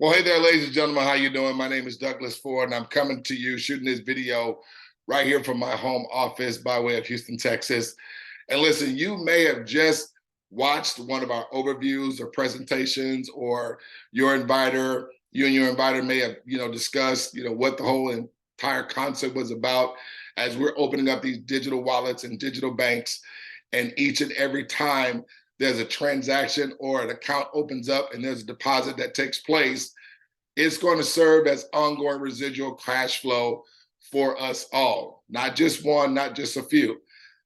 Well, hey there, ladies and gentlemen. How you doing? My name is Douglas Ford, and I'm coming to you shooting this video right here from my home office by way of Houston, Texas. And listen, you may have just watched one of our overviews or presentations, or you and your inviter may have, discussed, what the whole entire concept was about as we're opening up these digital wallets and digital banks. And each and every time there's a transaction or an account opens up and there's a deposit that takes place, it's going to serve as ongoing residual cash flow for us all, not just one, not just a few.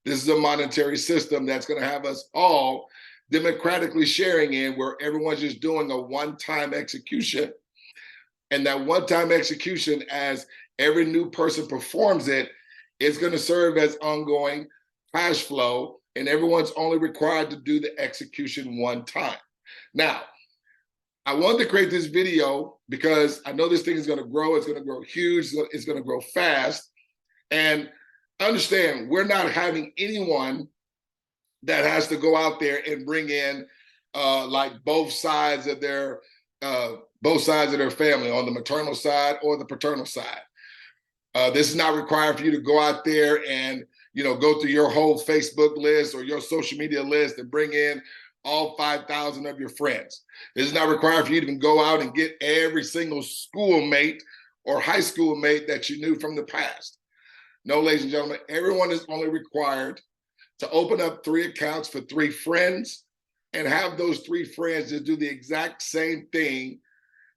This is a monetary system that's going to have us all democratically sharing in, where everyone's just doing a one-time execution. And that one-time execution, as every new person performs it, is going to serve as ongoing cash flow, and everyone's only required to do the execution one time. Now, I wanted to create this video because I know this thing is going to grow. It's going to grow huge. It's going to grow fast. And understand, we're not having anyone that has to go out there and bring in like both sides of their family, on the maternal side or the paternal side. This is not required for you to go out there and go through your whole Facebook list or your social media list and bring in all 5,000 of your friends. This is not required for you to even go out and get every single schoolmate or high school mate that you knew from the past. No, ladies and gentlemen, everyone is only required to open up 3 accounts for 3 friends and have those 3 friends to do the exact same thing.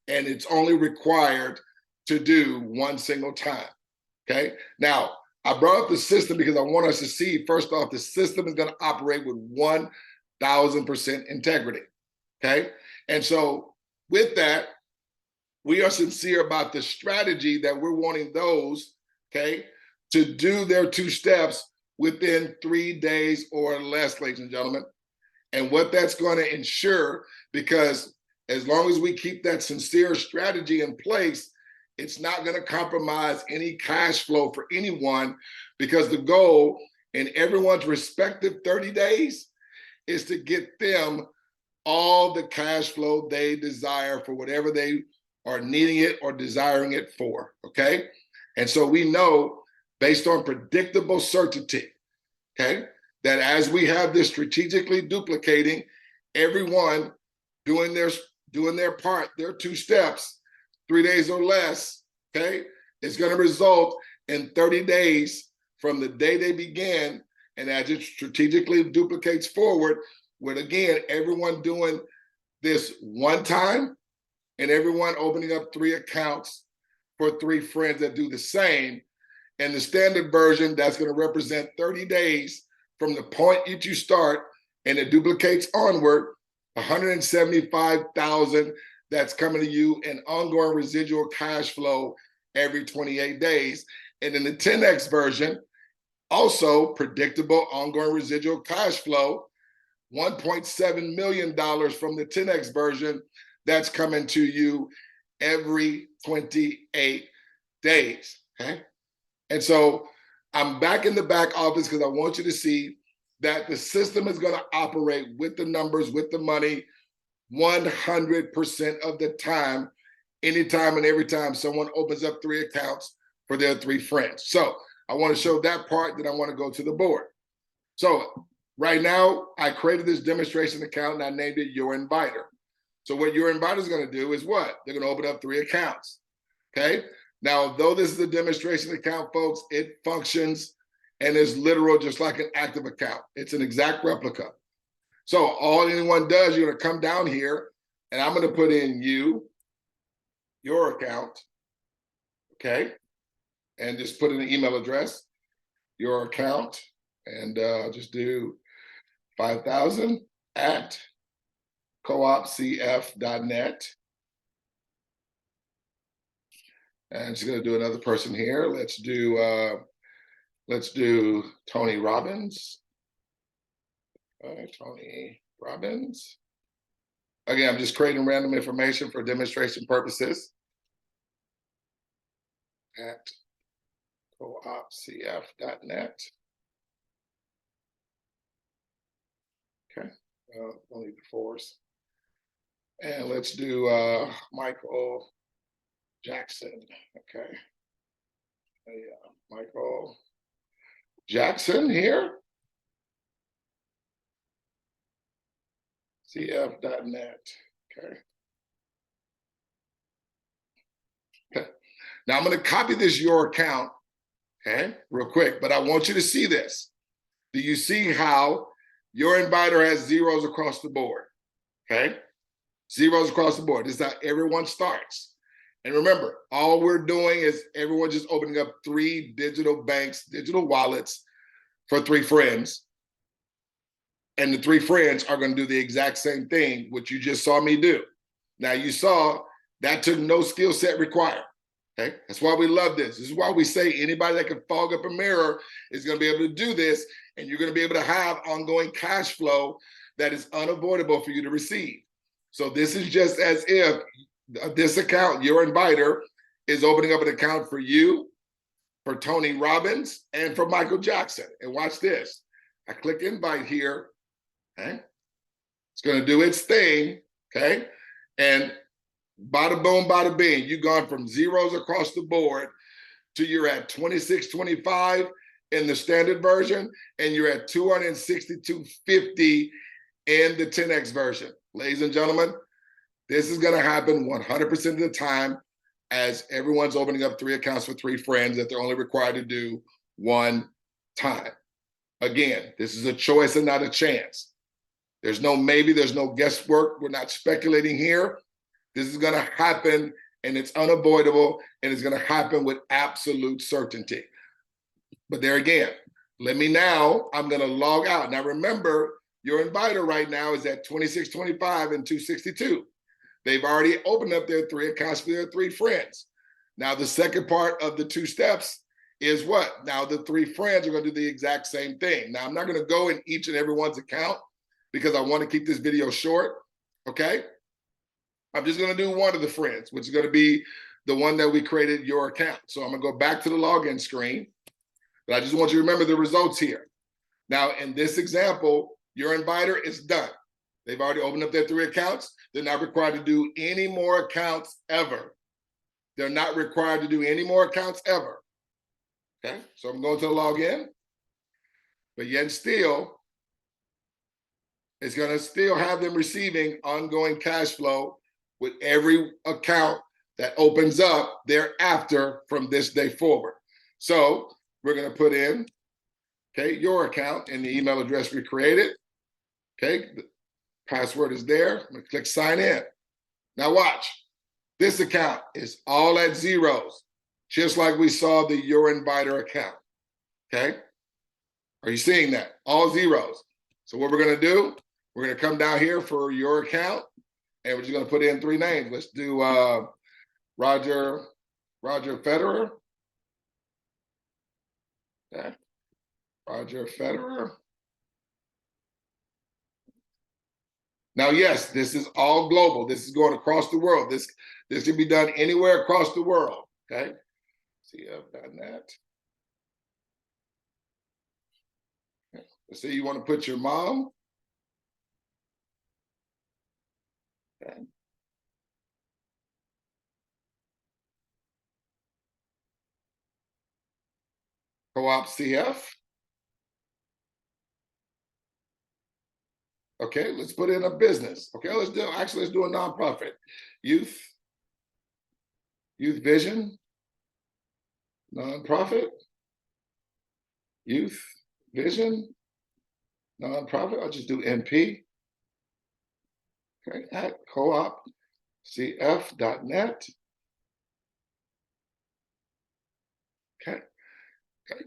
And it's only required to do one single time. Okay. Now, I brought up the system because I want us to see, first off, the system is going to operate with 1,000% integrity. Okay. And so with that, we are sincere about the strategy that we're wanting those, okay, to do their 2 steps within 3 days or less, ladies and gentlemen. And what that's going to ensure, because as long as we keep that sincere strategy in place, it's not going to compromise any cash flow for anyone, because the goal in everyone's respective 30 days is to get them all the cash flow they desire for whatever they are needing it or desiring it for, okay? And so we know, based on predictable certainty, okay, that as we have this strategically duplicating, everyone doing their part, their 2 steps, 3 days or less, okay, it's going to result in 30 days from the day they begin. And as it strategically duplicates forward, with, again, everyone doing this one time and everyone opening up 3 accounts for 3 friends that do the same. And the standard version, that's going to represent 30 days from the point that you start, and it duplicates onward, 175,000 that's coming to you in ongoing residual cash flow every 28 days. And in the 10X version, also predictable ongoing residual cash flow, $1.7 million from the 10X version that's coming to you every 28 days, okay? And so I'm back in the back office because I want you to see that the system is going to operate with the numbers, with the money, 100% of the time, anytime and every time someone opens up 3 accounts for their 3 friends. So I want to show that part, then I want to go to the board. So right now, I created this demonstration account and I named it Your Inviter. So what Your Inviter is going to do is what? They're going to open up 3 accounts, okay? Now, though this is a demonstration account, folks, it functions and is literal just like an active account. It's an exact replica. So all anyone does, you're going to come down here and I'm going to put in your account, okay? And just put in an email address, your account, and I'll just do 5,000 at coopcf.net. And she's going to do another person here. Let's do Tony Robbins. Tony Robbins. Again, I'm just creating random information for demonstration purposes. At coopcf.net. Okay, don't need the 4s. 5,000 at coopcf.net. Okay, and I'm just going to do another person here. Let's do Tony Robbins. Again, I'm just creating random information for demonstration purposes. At coopcf.net. Okay, don't need the 4s. 5,000 at coopcf.net. Okay, don't need the 4s. 5,000 at coopcf.net. And let's do Michael Jackson. Okay. Yeah, Michael Jackson here. CF.net. Okay. Okay. Now I'm going to copy this your account, okay, real quick, but I want you to see this. Do you see how your inviter has zeros across the board? Okay. Zeros across the board. This is how everyone starts. And remember, all we're doing is everyone just opening up 3 digital banks, digital wallets for 3 friends. And the 3 friends are going to do the exact same thing, which you just saw me do. Now you saw that took no skill set required. Okay, that's why we love this. This is why we say anybody that can fog up a mirror is going to be able to do this, and you're going to be able to have ongoing cash flow that is unavoidable for you to receive. So this is just as if this account, your inviter, is opening up an account for you, for Tony Robbins, and for Michael Jackson. And watch this. I click invite here. Okay, it's going to do its thing. Okay, and bada boom, bada bing, you've gone from zeros across the board to you're at 2625 in the standard version, and you're at 262.50 in the 10x version. Ladies and gentlemen, this is going to happen 100% of the time as everyone's opening up 3 accounts for 3 friends that they're only required to do 1 time. Again, this is a choice and not a chance. There's no maybe, there's no guesswork. We're not speculating here. This is going to happen, and it's unavoidable, and it's going to happen with absolute certainty. But there again, I'm going to log out. Now remember, your inviter right now is at 2625 and 262. They've already opened up their 3 accounts for their 3 friends. Now the second part of the 2 steps is what? Now the 3 friends are going to do the exact same thing. Now I'm not going to go in each and everyone's account because I want to keep this video short, okay? I'm just going to do one of the friends, which is going to be the one that we created your account. So I'm going to go back to the login screen, but I just want you to remember the results here. Now, in this example, your inviter is done. They've already opened up their 3 accounts. They're not required to do any more accounts ever. They're not required to do any more accounts ever. Okay, so I'm going to login, but yet still, it's going to still have them receiving ongoing cash flow with every account that opens up thereafter from this day forward. So we're going to put in, okay, your account and the email address we created. Okay, the password is there. I'm going to click sign in. Now watch. This account is all at zeros, just like we saw the your inviter account. Okay, are you seeing that? All zeros. So what we're going to do, we're going to come down here for your account, and we're just going to put in 3 names. Let's do Roger Federer. Okay. Roger Federer. Now, yes, this is all global. This is going across the world. This can be done anywhere across the world. Okay. CF.net. Okay. Let's say you want to put your mom. Okay. Co-op CF. Okay, let's put in a business. Okay, let's do a nonprofit. Youth Vision, nonprofit. Youth Vision, nonprofit. I'll just do NP. Okay, at co-opcf.net. Okay. Okay.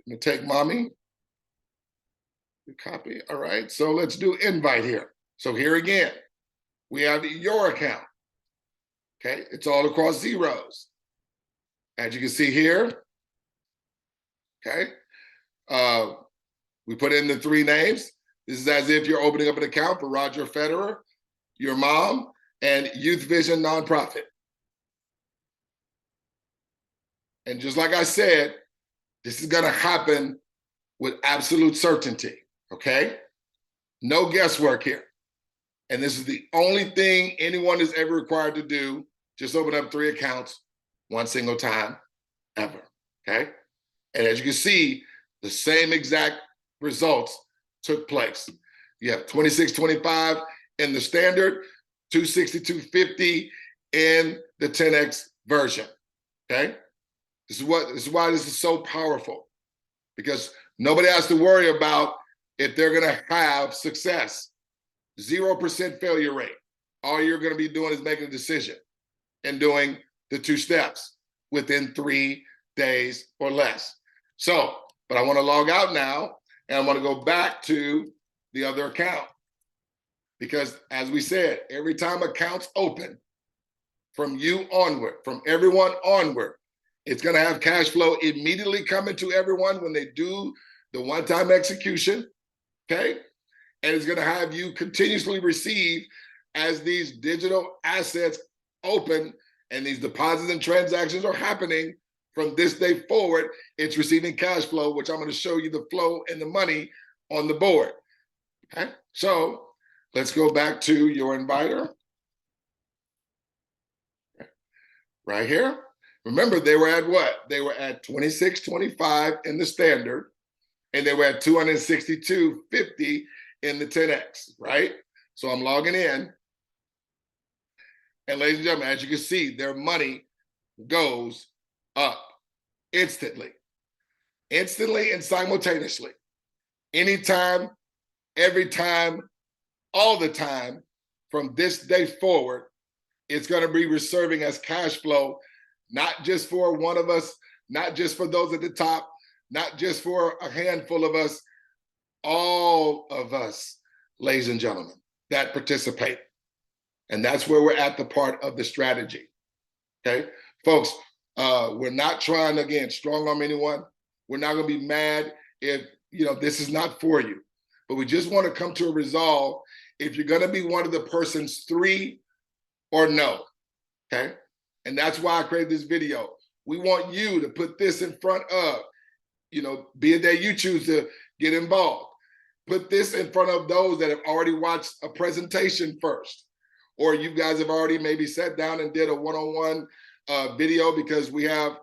I'm gonna take mommy. Copy. All right. So let's do invite here. So here again, we have your account. Okay. It's all across zeros. As you can see here. Okay. We put in the 3 names. This is as if you're opening up an account for Roger Federer, your mom, and Youth Vision Nonprofit. And just like I said, this is going to happen with absolute certainty. Okay? No guesswork here. And this is the only thing anyone is ever required to do. Just open up 3 accounts one single time ever, okay? And as you can see, the same exact results took place. You have 2625 in the standard, 262.50 in the 10X version, okay? This is why this is so powerful, because nobody has to worry about if they're gonna have success. 0% failure rate. All you're gonna be doing is making a decision and doing the 2 steps within 3 days or less. So, but I wanna log out now, and I wanna go back to the other account. Because as we said, every time accounts open, from you onward, from everyone onward, it's gonna have cash flow immediately coming to everyone when they do the one-time execution, okay? And it's gonna have you continuously receive as these digital assets open and these deposits and transactions are happening from this day forward. It's receiving cash flow, which I'm gonna show you the flow and the money on the board, okay? So let's go back to your inviter. Right here. Remember, they were at what? They were at 2625 in the standard, and they were at 262.50 in the 10X, right? So I'm logging in. And ladies and gentlemen, as you can see, their money goes up instantly and simultaneously. Anytime, every time, all the time, from this day forward, it's going to be reserving as cash flow, not just for one of us, not just for those at the top, not just for a handful of us, all of us, ladies and gentlemen, that participate. And that's where we're at the part of the strategy, okay? Folks, we're not trying to, again, strong arm anyone. We're not gonna be mad if, this is not for you, but we just wanna come to a resolve if you're gonna be one of the persons 3 or no, okay? And that's why I created this video. We want you to put this in front of, be it that you choose to get involved. Put this in front of those that have already watched a presentation first, or you guys have already maybe sat down and did a one-on-one video, because we have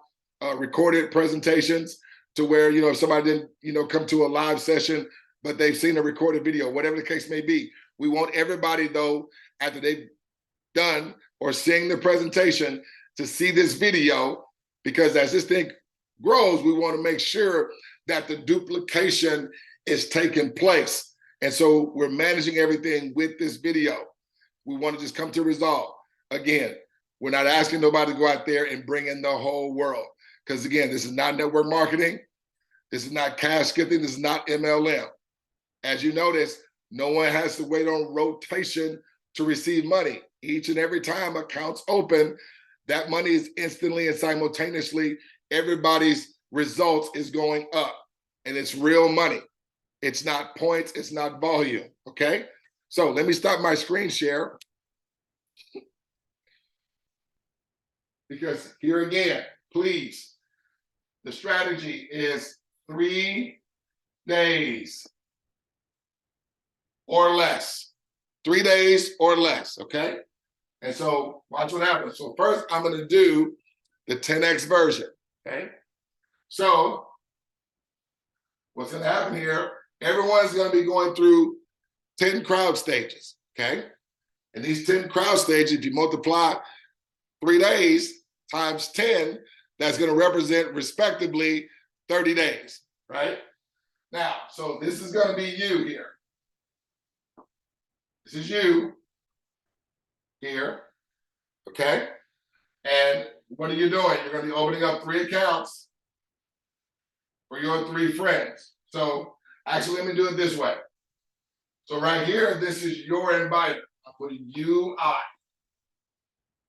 recorded presentations to where, if somebody didn't, come to a live session, but they've seen a recorded video, whatever the case may be. We want everybody, though, after they've done or seeing the presentation, to see this video, because as this thing grows, we want to make sure that the duplication is taking place. And so we're managing everything with this video. We want to just come to resolve. Again, we're not asking nobody to go out there and bring in the whole world, because again, this is not network marketing. This is not cash skipping. This is not MLM. As you notice, no one has to wait on rotation to receive money. Each and every time accounts open, that money is instantly and simultaneously, everybody's results is going up, and it's real money. It's not points, it's not volume, okay? So let me stop my screen share, because here again, please, the strategy is 3 days or less. 3 days or less, okay? And so watch what happens. So first I'm gonna do the 10X version, okay? So what's gonna happen here, everyone's gonna be going through 10 crowd stages, okay? And these 10 crowd stages, if you multiply 3 days times 10, that's gonna represent respectively 30 days, right? Now, so this is gonna be you here. This is you here, okay? And what are you doing? You're gonna be opening up 3 accounts for your 3 friends. So actually, let me do it this way. So right here, this is your inviter. I'm putting UI.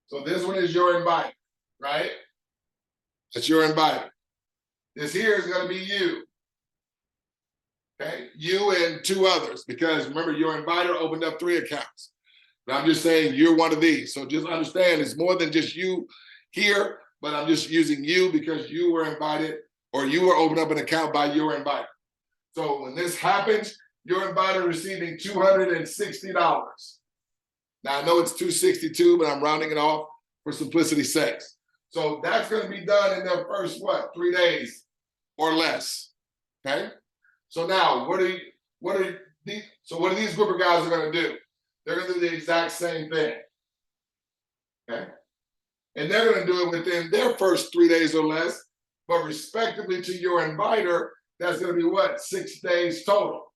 So this one is your inviter, right? That's your inviter. This here is gonna be you. Okay, you and 2 others, because remember, your inviter opened up 3 accounts. But I'm just saying you're one of these. So just understand it's more than just you here, but I'm just using you because you were invited, or you were opened up an account by your inviter. So when this happens, your inviter receiving $260. Now I know it's 262, but I'm rounding it off for simplicity's sake. So that's going to be done in their first, what, 3 days or less, okay? So now, what are these group of guys are going to do? They're going to do the exact same thing, okay? And they're going to do it within their first 3 days or less, but respectively to your inviter, that's going to be what, 6 days total.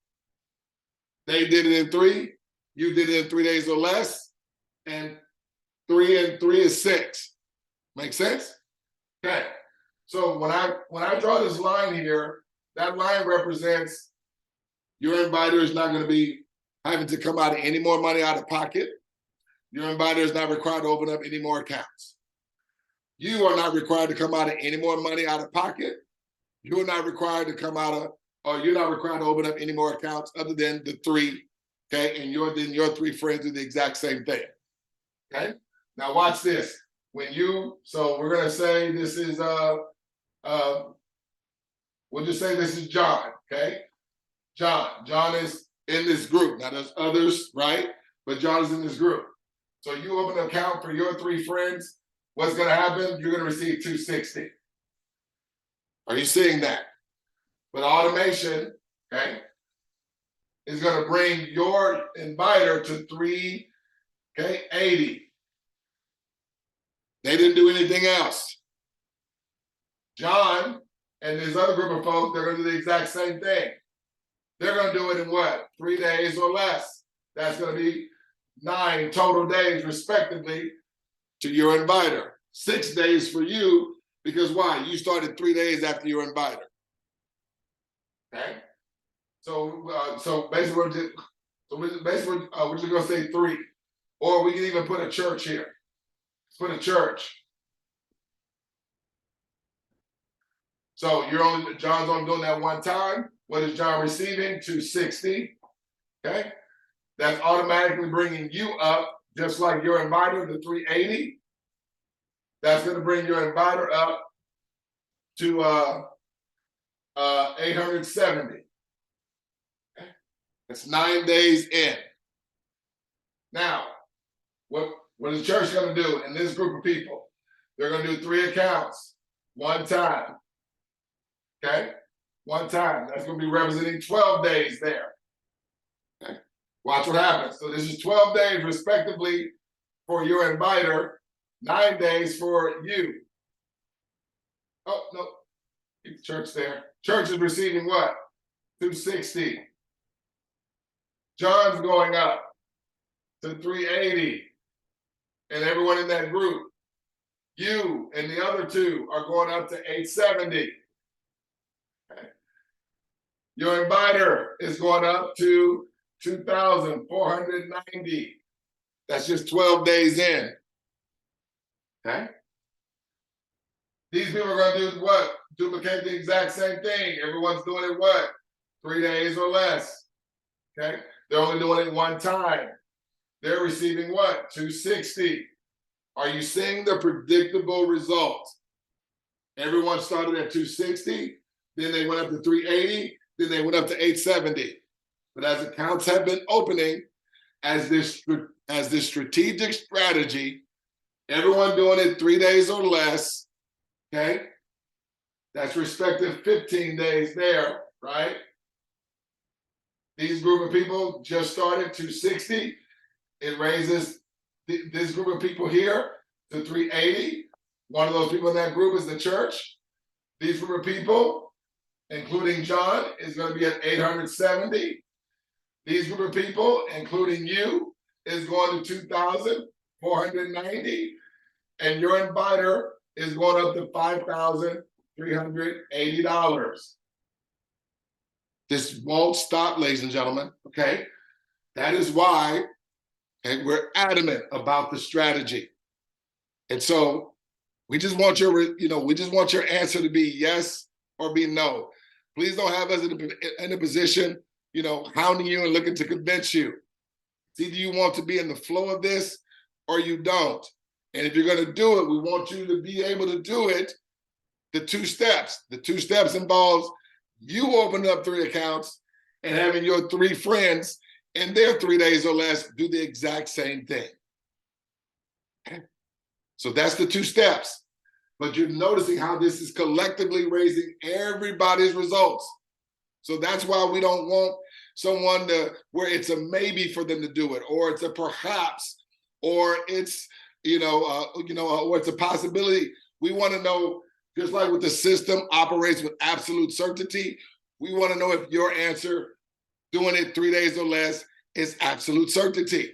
They did it in 3, you did it in 3 days or less, and 3 and 3 is 6. Make sense? Okay. So when I draw this line here, that line represents your inviter is not going to be having to come out of any more money out of pocket. Your inviter is not required to open up any more accounts. You are not required to come out of any more money out of pocket. You're not required to come out of, or you're not required to open up any more accounts other than the 3, okay? And then your 3 friends do the exact same thing, okay? Now watch this. So we're gonna say this is, we'll just say this is John, okay? John is in this group. Now there's others, right? But John is in this group. So you open an account for your 3 friends, what's gonna happen? You're gonna receive 260. Are you seeing that? But automation, okay, is gonna bring your inviter to 380. They didn't do anything else. John and this other group of folks, they're gonna do the exact same thing. They're gonna do it in what? 3 days or less. That's gonna be 9 total days respectively to your inviter. 6 days for you, because why? You started 3 days after your inviter. Okay? So basically we're just gonna say 3. Or we can even put a church here. Let's put a church. So John's only doing that 1 time. What is John receiving? 260. Okay? That's automatically bringing you up, just like your inviter to 380. That's going to bring your inviter up to 870. Okay? That's 9 days in. Now, what is the church going to do in this group of people? They're going to do 3 accounts, 1 time. Okay? 1 time. That's going to be representing 12 days there. Okay? Watch what happens. So this is 12 days respectively for your inviter, 9 days for you. Oh, no. Keep the church there. Church is receiving what? 260. John's going up to 380. And everyone in that group, you and the other 2 are going up to 870. Okay. Your inviter is going up to 2,490. That's just 12 days in. Okay. These people are going to do what? Duplicate the exact same thing. Everyone's doing it what? 3 days or less. Okay. They're only doing it 1 time. They're receiving what? 260. Are you seeing the predictable result? Everyone started at 260, then they went up to 380, then they went up to 870. But as accounts have been opening, as this strategic strategy, everyone doing it 3 days or less, okay? That's respective 15 days there, right? These group of people just started 260. It raises this group of people here to 380. One of those people in that group is the church. These group of people, including John, is going to be at 870. These group of people, including you, is going to 2,490. And your inviter is going up to $5,380. This won't stop, ladies and gentlemen, okay? That is why we're adamant about the strategy. And so we just want your answer to be yes or be no. Please don't have us in a position, hounding you and looking to convince you. It's either you want to be in the flow of this or you don't. And if you're going to do it, we want you to be able to do it the 2 steps. The 2 steps involves you opening up 3 accounts and having your 3 friends in their 3 days or less do the exact same thing. So that's the 2 steps. But you're noticing how this is collectively raising everybody's results. So that's why we don't want someone to where it's a maybe for them to do it, or it's a perhaps, or it's or it's a possibility. We want to know, just like with the system operates with absolute certainty. We want to know if your answer, doing it 3 days or less, is absolute certainty.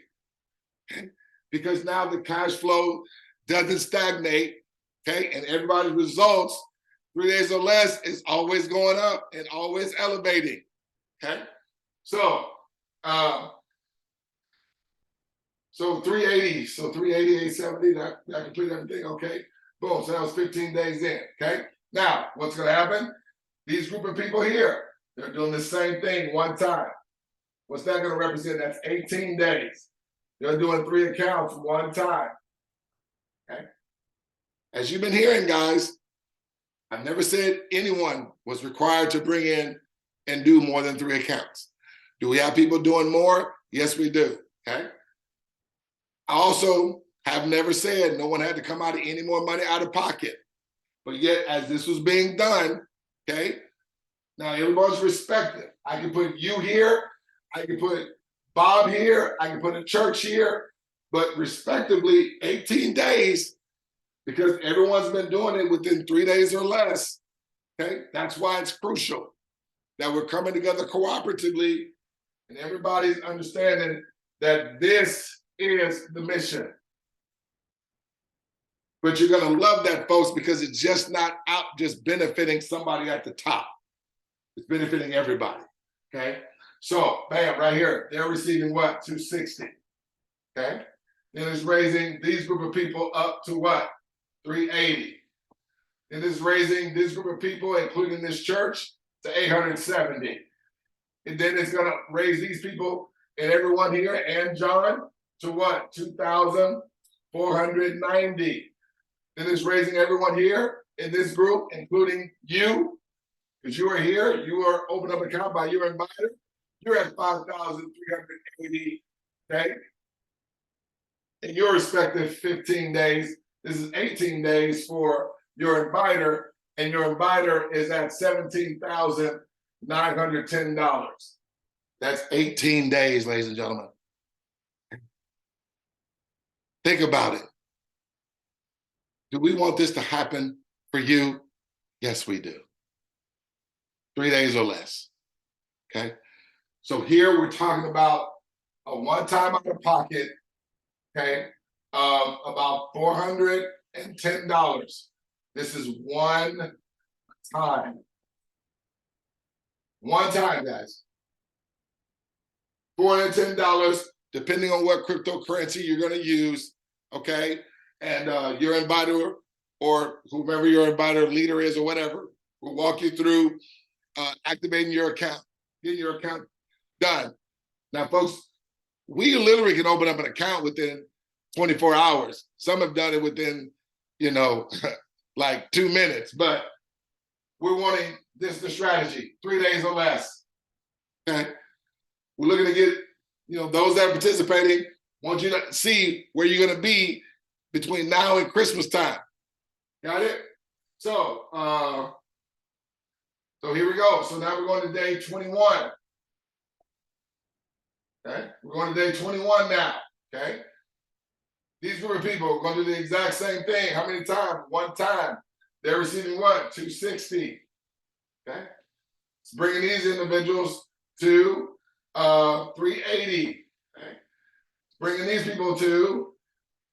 Okay? Because now the cash flow doesn't stagnate. Okay, and everybody's results 3 days or less is always going up and always elevating. Okay, so 380, so 380, 870, that complete everything. Okay, boom. So that was 15 days in. Okay, now what's going to happen? These group of people here, they're doing the same thing one time. What's that going to represent? That's 18 days. They're doing 3 accounts one time. Okay. As you've been hearing, guys, I've never said anyone was required to bring in and do more than 3 accounts. Do we have people doing more? Yes, we do. Okay. I also have never said no one had to come out of any more money out of pocket. But yet, as this was being done, okay, now everyone's respected. I can put you here, I can put Bob here, I can put a church here, but respectively, 18 days, because everyone's been doing it within 3 days or less. Okay, that's why it's crucial that we're coming together cooperatively and everybody's understanding that this is the mission. But you're gonna love that, folks, because it's just not out just benefiting somebody at the top. It's benefiting everybody. Okay, so bam, right here, they're receiving what? 260. Okay, then it's raising these group of people up to what? 380. And it's raising this group of people, including this church, to 870. And then it's going to raise these people and everyone here and John to what? 2,490. Then it's raising everyone here in this group, including you, because you are here, you are open up account by your inviter. You're at 5,380. Okay. In your respective 15 days. This is 18 days for your inviter, and your inviter is at $17,910. That's 18 days, ladies and gentlemen. Think about it. Do we want this to happen for you? Yes, we do. 3 days or less. Okay. So here we're talking about a one-time out of pocket, okay, of about $410. This is one time. One time, guys. $410, depending on what cryptocurrency you're going to use, okay? And your inviter or whomever your inviter leader is or whatever will walk you through activating your account, getting your account done. Now, folks, we literally can open up an account within 24 hours. Some have done it within, like 2 minutes, but we're wanting this the strategy, 3 days or less. Okay. We're looking to get, those that are participating, want you to see where you're going to be between now and Christmas time. Got it? So, here we go. So now we're going to day 21. Okay. We're going to day 21 now. Okay. These group of people are going to do the exact same thing. How many times? One time. They're receiving what? 260. Okay. It's bringing these individuals to 380. Okay. It's bringing these people to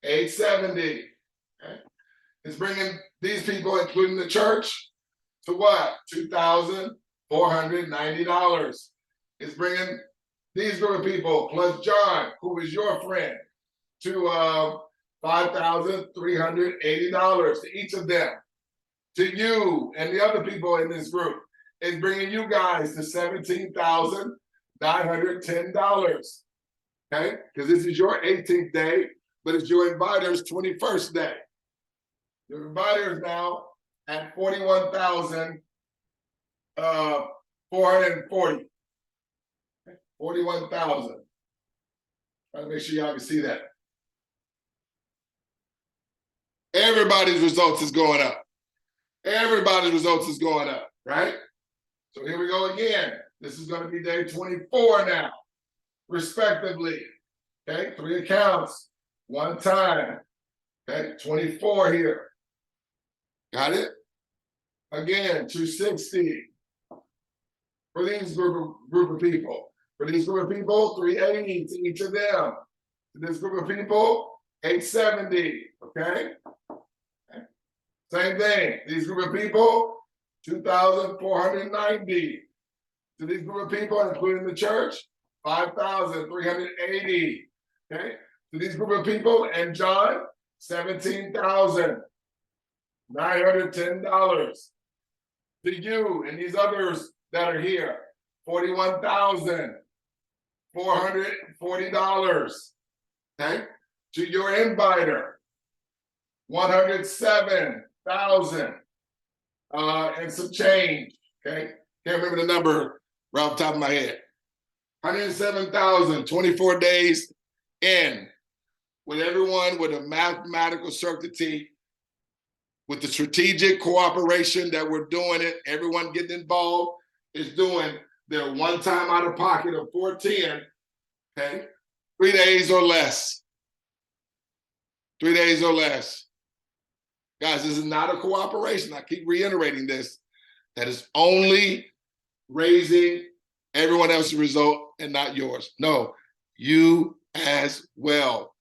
870. Okay. It's bringing these people, including the church, to what? $2,490. It's bringing these group of people plus John, who is your friend, to $5,380 to each of them. To you and the other people in this group, is bringing you guys to $17,910. Okay, because this is your 18th day, but it's your inviter's 21st day. Your inviter is now at 41,440. 41,000. Trying to make sure y'all can see that. Everybody's results is going up. Everybody's results is going up, right? So here we go again. This is going to be day 24 now, respectively. Okay, 3 accounts, 1 time. Okay, 24 here. Got it? Again, 260 for these group of people. For these group of people, 380 to each of them. To this group of people, 870. Okay? Same thing. These group of people, 2,490. To these group of people, including the church, 5,380. Okay? To these group of people and John, $17,910. To you and these others that are here, $41,440. Okay? To your inviter, 107,000 and some change. Okay? Can't remember the number right off the top of my head. 107,000, 24 days in, with everyone with a mathematical certainty, with the strategic cooperation that we're doing it, everyone getting involved is doing their one-time out-of-pocket of 410, okay? 3 days or less. 3 days or less. Guys, this is not a cooperation. I keep reiterating this. That is only raising everyone else's result and not yours. No, you as well.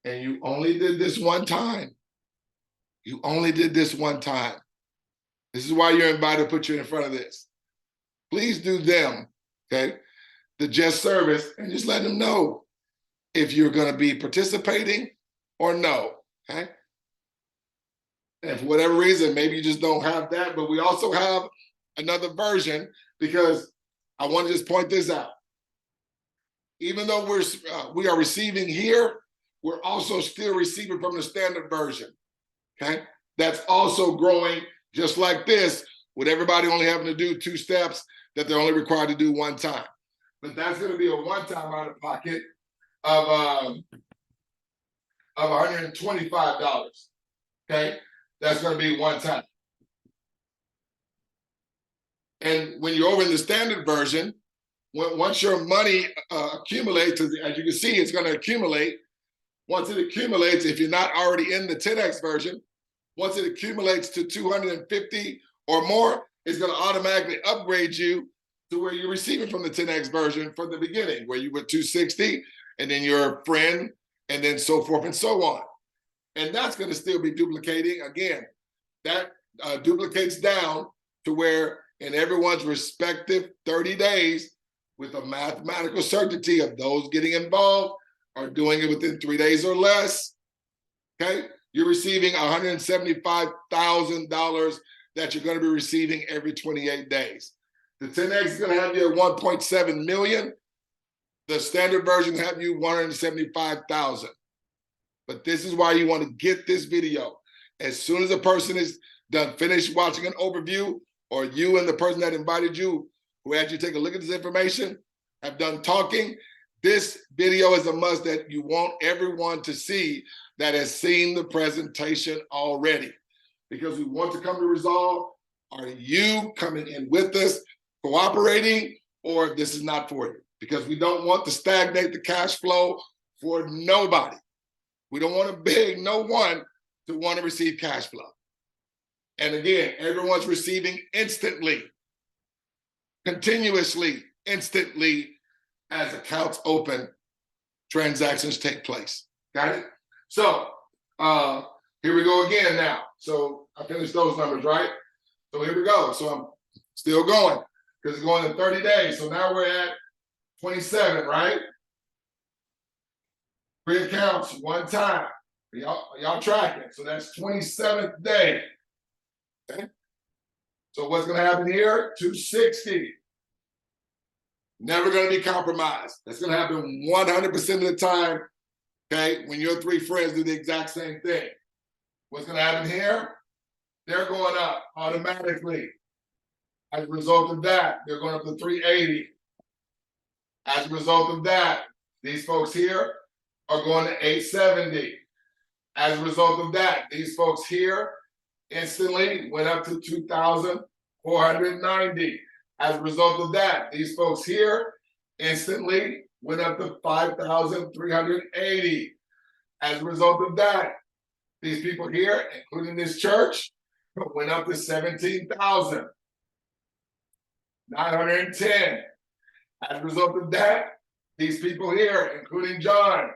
And you only did this one time. You only did this one time. This is why you're invited to put you in front of this. Please do them, okay, the just service, and just let them know if you're going to be participating or no, okay? And for whatever reason, maybe you just don't have that, but we also have another version, because I want to just point this out. Even though we are receiving here, we're also still receiving from the standard version, okay? That's also growing just like this, with everybody only having to do 2 steps that they're only required to do 1 time. But that's going to be a one-time out of pocket of $125, okay? That's going to be 1 time. And when you're over in the standard version, once your money accumulates, as you can see, it's going to accumulate. Once it accumulates, if you're not already in the 10X version, once it accumulates to 250 or more, it's going to automatically upgrade you to where you're receiving from the 10X version from the beginning, where you were 260, and then you're a friend, and then so forth and so on. And that's going to still be duplicating. Again, that duplicates down to where in everyone's respective 30 days, with a mathematical certainty of those getting involved are doing it within 3 days or less, okay? You're receiving $175,000 that you're going to be receiving every 28 days. The 10X is going to have you at 1.7 million. The standard version will have you 175,000. But this is why you want to get this video. As soon as a person is done, finished watching an overview, or you and the person that invited you, who had you take a look at this information, have done talking, this video is a must that you want everyone to see that has seen the presentation already. Because we want to come to resolve, are you coming in with us, cooperating, or this is not for you? Because we don't want to stagnate the cash flow for nobody. We don't want to beg no one to want to receive cash flow. And again, everyone's receiving instantly, continuously, instantly, as accounts open, transactions take place. Got it? So here we go again now. So I finished those numbers, right? So here we go. So I'm still going, because it's going in 30 days. So now we're at 27, right? 3 accounts, 1 time. Y'all tracking. So that's 27th day. Okay. So what's going to happen here? 260. Never going to be compromised. That's going to happen 100% of the time, okay, when your 3 friends do the exact same thing. What's going to happen here? They're going up automatically. As a result of that, they're going up to 380. As a result of that, these folks here are going to 870. As a result of that, these folks here instantly went up to 2,490. As a result of that, these folks here instantly went up to 5,380. As a result of that, these people here, including this church, went up to 17,910. As a result of that, these people here, including John,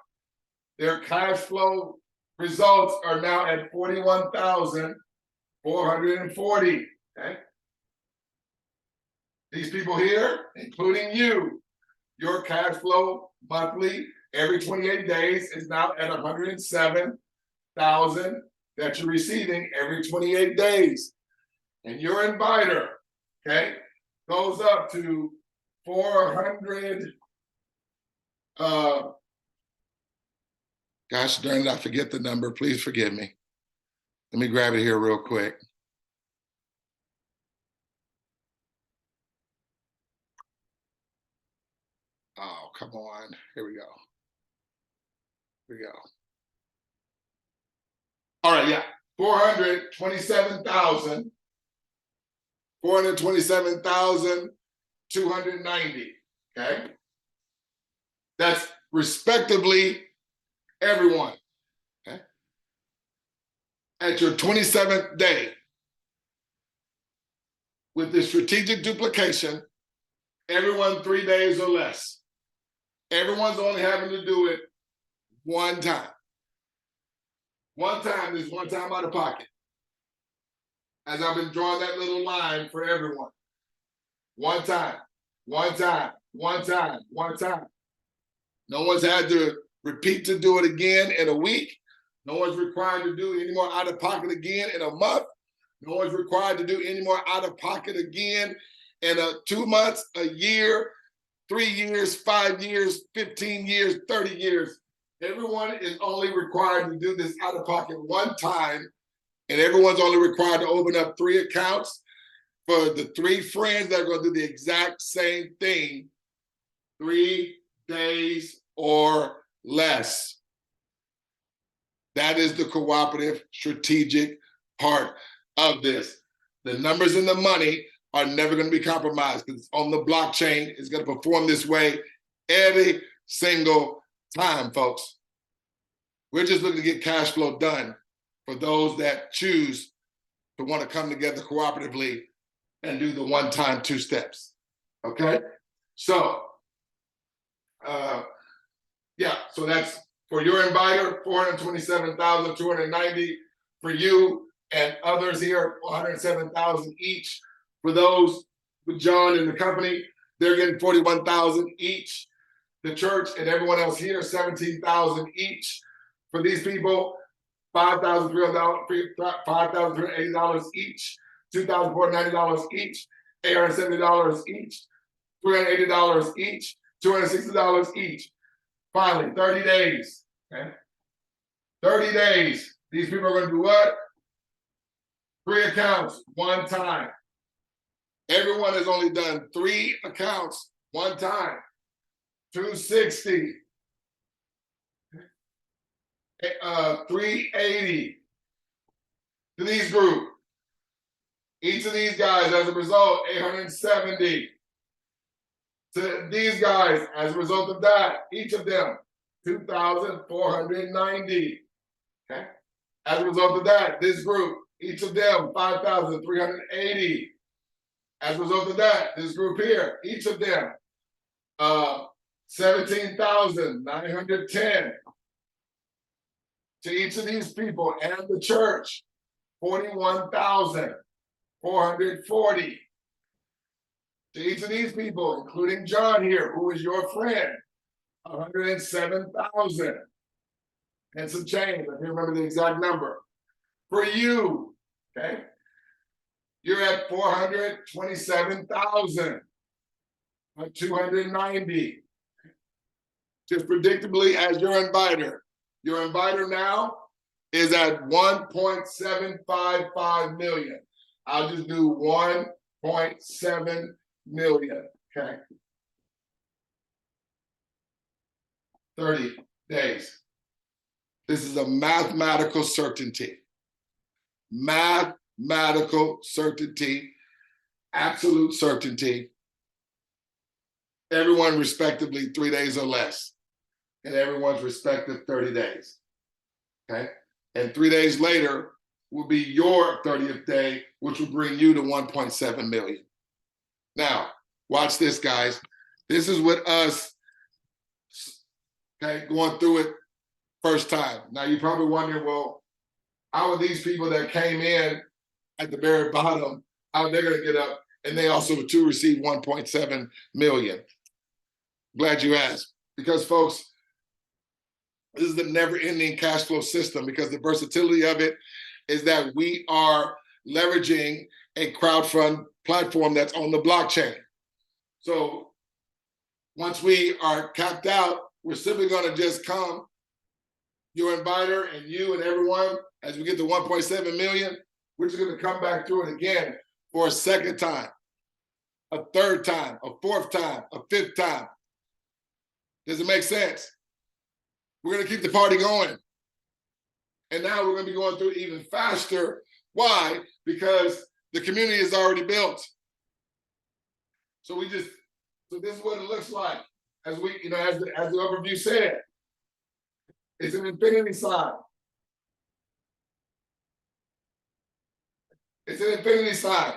their cash flow results are now at 41,440. Okay. These people here, including you, your cash flow monthly every 28 days is now at 107,000 that you're receiving every 28 days. And your inviter, okay, goes up to 400. Gosh darn it, I forget the number. Please forgive me. Let me grab it here real quick. Oh, come on. Here we go. Here we go. All right, yeah. 427,290. Okay. That's respectively everyone. Okay. At your 27th day, with the strategic duplication, everyone 3 days or less. Everyone's only having to do it one time. One time is one time out of pocket. As I've been drawing that little line for everyone. One time, one time, one time, one time. No one's had to repeat to do it again in a week. No one's required to do any more out of pocket again in a month. No one's required to do any more out of pocket again in 2 months, a year, 3 years, 5 years, 15 years, 30 years. Everyone is only required to do this out of pocket one time, and everyone's only required to open up 3 accounts for the 3 friends that are going to do the exact same thing 3 days or less. That is the cooperative strategic part of this. The numbers and the money are never going to be compromised because it's on the blockchain. It's going to perform this way every single time, folks. We're just looking to get cash flow done for those that choose to want to come together cooperatively and do the one-time 2 steps. Okay? So, yeah, so that's for your inviter, 427,290. For you and others here, 107,000 each. For those with John and the company, they're getting 41,000 each. The church and everyone else here, 17,000 each. For these people, $5,380 each, $2,490 each, $870 each, $380 each, $260 each. Finally, 30 days. Okay? 30 days. These people are going to do what? 3 accounts, one time. Everyone has only done 3 accounts, one time. 260. 380 to these group. Each of these guys, as a result, 870. To these guys, as a result of that, each of them, 2,490. Okay. As a result of that, this group, each of them, 5,380. As a result of that, this group here, each of them, 17,910. To each of these people and the church, 41,440. To each of these people, including John here, who is your friend, 107,000 and some change. I can't remember the exact number. For you, okay, you're at 427,290. Just predictably as your inviter. Your inviter now is at 1.755 million. I'll just do 1.7 million, okay? 30 days. This is a mathematical certainty. Mathematical certainty, absolute certainty. Everyone respectively 3 days or less, and everyone's respective 30 days. Okay? And 3 days later will be your 30th day, which will bring you to 1.7 million. Now, watch this, guys. This is with us, okay, going through it first time. Now, you're probably wondering, well, how are these people that came in at the very bottom, how are they going to get up? And they also too receive 1.7 million. Glad you asked. Because, folks, this is the never-ending cash flow system, because the versatility of it is that we are leveraging a crowdfund platform that's on the blockchain. So once we are capped out, we're simply going to just come, your inviter and you and everyone, as we get to 1.7 million, we're just going to come back through it again for a second time, a third time, a fourth time, a fifth time. Does it make sense? We're going to keep the party going. And now we're going to be going through it even faster. Why? Because the community is already built. So this is what it looks like. As we, as the overview said, it's an infinity sign. It's an infinity sign.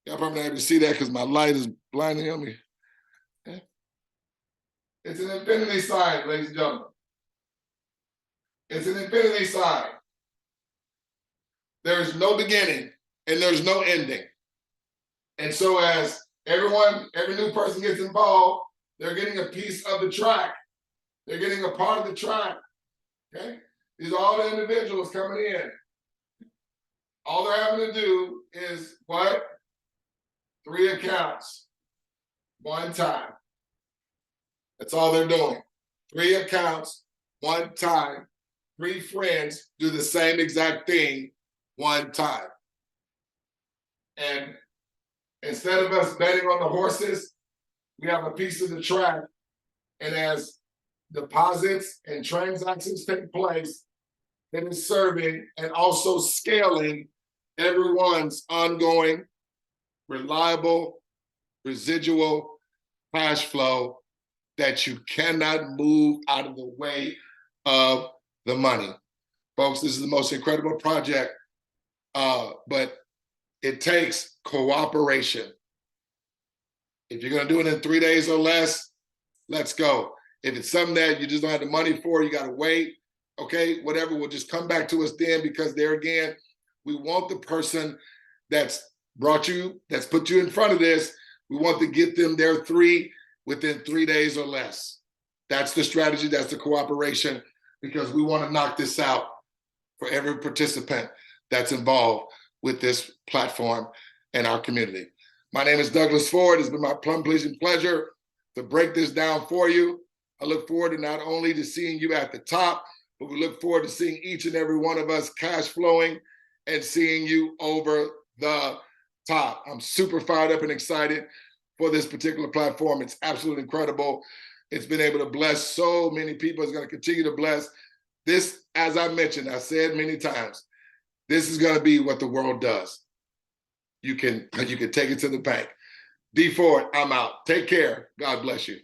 Y'all probably not able to see that because my light is blinding on me. Okay. It's an infinity sign, ladies and gentlemen. It's an infinity sign. There is no beginning and there's no ending. And so as every new person gets involved, they're getting a piece of the track. They're getting a part of the track. Okay? These are all the individuals coming in. All they're having to do is what? 3 accounts, 1 time. That's all they're doing. 3 accounts, 1 time. 3 friends do the same exact thing 1 time. And instead of us betting on the horses, we have a piece of the track. And as deposits and transactions take place, it is serving and also scaling everyone's ongoing, reliable, residual cash flow that you cannot move out of the way of the money. Folks, this is the most incredible project, but it takes cooperation. If you're going to do it in 3 days or less, let's go. If it's something that you just don't have the money for, you got to wait, okay, whatever, we'll just come back to us then, because there again, we want the person that's brought you, that's put you in front of this, we want to get them their 3 within 3 days or less. That's the strategy, that's the cooperation, because we want to knock this out for every participant that's involved with this platform and our community. My name is Douglas Ford. It's been my plum-pleasing pleasure to break this down for you. I look forward to not only to seeing you at the top, but we look forward to seeing each and every one of us cash flowing and seeing you over the top. I'm super fired up and excited for this particular platform. It's absolutely incredible. It's been able to bless so many people. It's going to continue to bless. This, as I mentioned, I said many times, this is going to be what the world does. You can take it to the bank. D Ford, I'm out. Take care. God bless you.